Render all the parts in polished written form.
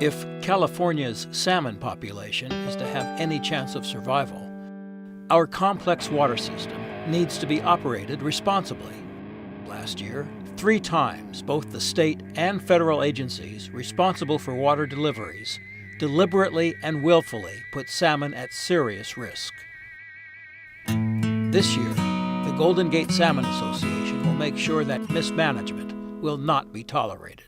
If California's salmon population is to have any chance of survival, our complex water system needs to be operated responsibly. Last year, 3 times both the state and federal agencies responsible for water deliveries deliberately and willfully put salmon at serious risk. This year, the Golden Gate Salmon Association will make sure that mismanagement will not be tolerated.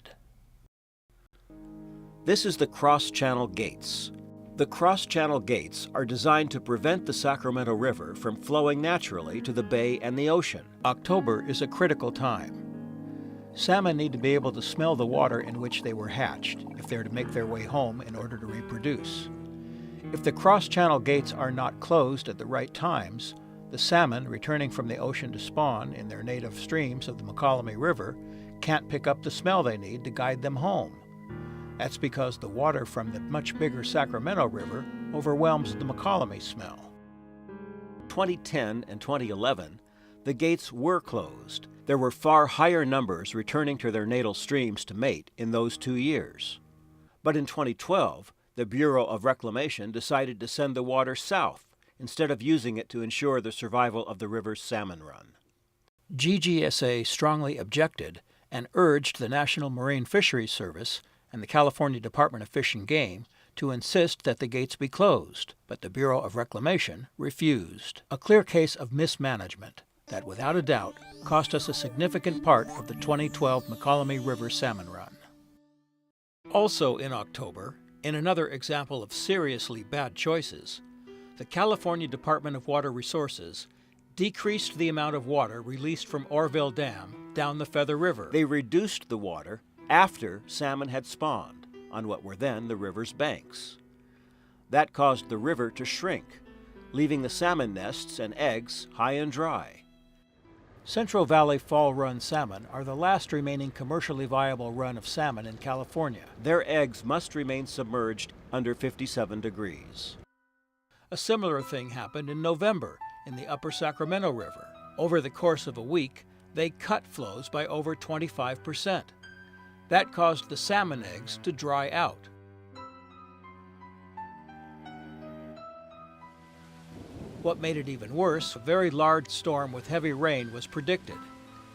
This is the cross-channel gates. The cross-channel gates are designed to prevent the Sacramento River from flowing naturally to the bay and the ocean. October is a critical time. Salmon need to be able to smell the water in which they were hatched if they're to make their way home in order to reproduce. If the cross-channel gates are not closed at the right times, the salmon returning from the ocean to spawn in their native streams of the McCollum River can't pick up the smell they need to guide them home. That's because the water from the much bigger Sacramento River overwhelms the McCollum smell. 2010 and 2011, the gates were closed. There were far higher numbers returning to their natal streams to mate in those 2 years. But in 2012, the Bureau of Reclamation decided to send the water south instead of using it to ensure the survival of the river's salmon run. GGSA strongly objected and urged the National Marine Fisheries Service and the California Department of Fish and Game to insist that the gates be closed, but the Bureau of Reclamation refused. A clear case of mismanagement that, without a doubt, cost us a significant part of the 2012 McCollum River salmon run. Also in October, in another example of seriously bad choices, the California Department of Water Resources decreased the amount of water released from Orville Dam down the Feather River. They reduced the water after salmon had spawned on what were then the river's banks. That caused the river to shrink, leaving the salmon nests and eggs high and dry. Central Valley fall run salmon are the last remaining commercially viable run of salmon in California. Their eggs must remain submerged under 57 degrees. A similar thing happened in November in the upper Sacramento River. Over the course of a week, they cut flows by over 25%. That caused the salmon eggs to dry out. What made it even worse, a very large storm with heavy rain was predicted.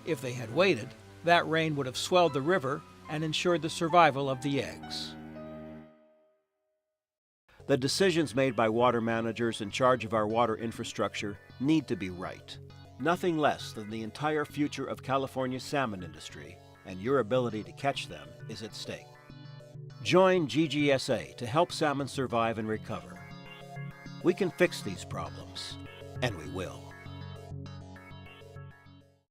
If they had waited, that rain would have swelled the river and ensured the survival of the eggs. The decisions made by water managers in charge of our water infrastructure need to be right. Nothing less than the entire future of California's salmon industry and your ability to catch them is at stake. Join GGSA to help salmon survive and recover. We can fix these problems, and we will.